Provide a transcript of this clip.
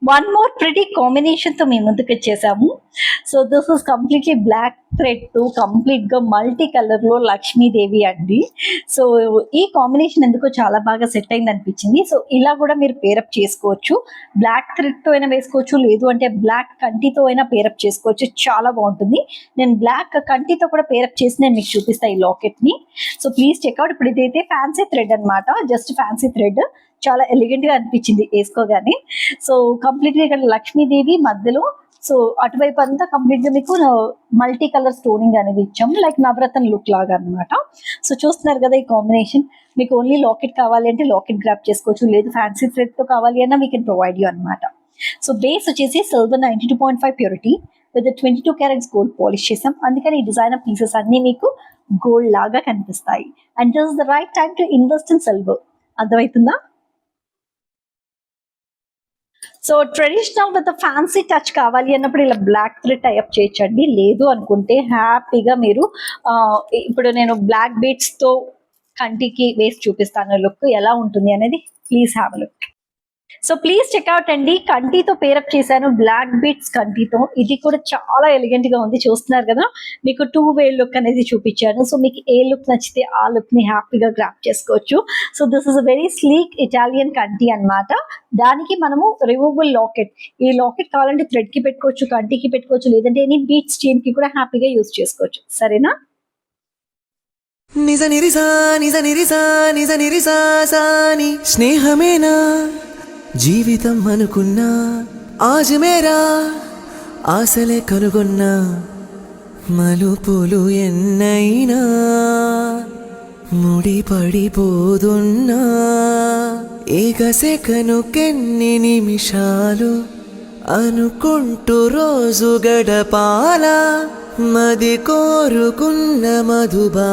One more pretty కాంబినేషన్తో మేము ముందుకు వచ్చేసాము. So this is completely black thread తో కంప్లీట్గా మల్టీ కలర్లో లక్ష్మీదేవి అండి. సో ఈ కాంబినేషన్ ఎందుకో చాలా బాగా సెట్ అయింది అనిపించింది. సో ఇలా కూడా మీరు పేరప్ చేసుకోవచ్చు. బ్లాక్ థ్రెడ్తో అయినా వేసుకోవచ్చు, లేదు అంటే బ్లాక్ కంటితో అయినా పేరప్ చేసుకోవచ్చు. చాలా బాగుంటుంది. నేను బ్లాక్ కంటితో కూడా పేరప్ చేసి నేను మీకు చూపిస్తాను ఈ లాకెట్ని. So please check out. ఇప్పుడు ఇదైతే ఫ్యాన్సీ థ్రెడ్ అనమాట, జస్ట్ ఫ్యాన్సీ థ్రెడ్. చాలా ఎలిగెంట్ గా అనిపించింది వేసుకోగానే. సో కంప్లీట్ గా ఇక్కడ లక్ష్మీదేవి మధ్యలో, సో అటువైపు అంతా కంప్లీట్ గా మీకు మల్టీ కలర్ స్టోనింగ్ అనేది ఇచ్చాము, లైక్ నవరత్న లుక్ లాగా అనమాట. సో చూస్తున్నారు కదా ఈ కాంబినేషన్. మీకు ఓన్లీ లాకెట్ కావాలి అంటే లాకెట్ గ్రాప్ చేసుకోవచ్చు, లేదు ఫ్యాన్సీ థ్రెడ్ తో కావాలి అన్నా వీ కెన్ ప్రొవైడ్ యూ అనమాట. సో బేస్ వచ్చేసి silver 92.5 purity with 22 carats gold polish చేసాం. అందుకని ఈ డిజైనర్ పీసెస్ అన్ని మీకు గోల్డ్ లాగా కనిపిస్తాయి. And this is the right time to invest in silver. అర్థమవుతుందా? So traditional with fancy touch కావాలి అన్నప్పుడు ఇలా బ్లాక్ థ్రెడ్ టైప్ చేయొచ్చండి. లేదు అనుకుంటే హ్యాపీగా మీరు ఇప్పుడు నేను బ్లాక్ బీట్స్ తో కంటికి వేసి చూపిస్తాను లుక్ ఎలా ఉంటుంది అనేది. Please have a look. So please check out అండి. కంటితో పేరప్ చేశాను, బ్లాక్ బీట్స్ కంటితో. ఇది కూడా చాలా ఎలిగెంట్ గా ఉంది. చూస్తున్నారు కదా, మీకు 2-వే లుక్ అనేది చూపించాను. సో మీకు ఏ లుక్ నచ్చితే ఆ లుక్ ని హ్యాపీగా గ్రాప్ చేసుకోవచ్చు. So this is a very sleek Italian కంటి అన్నమాట. దానికి మనము రిమూవబుల్ లాకెట్, ఈ లాకెట్ కావాలంటే థ్రెడ్ కి పెట్టుకోవచ్చు, కంటికి పెట్టుకోవచ్చు, లేదంటే ఎనీ బీట్స్ చైన్ కి కూడా హ్యాపీగా యూజ్ చేసుకోవచ్చు. సరేనా? నిజ నిరిసా నిజ నిరిసా నిజ నిరిసా సాని స్నేహమేనా జీవితం అనుకున్నా, ఆజ్ మేరా ఆశలే కనుగొన్నా, మలుపులు ఎన్నైనా ముడి పడిపోదున్నా, ఏకసెకనుకెన్ని నిమిషాలు అనుకుంటూ రోజు గడపాల, మది కోరుకున్న మధుబా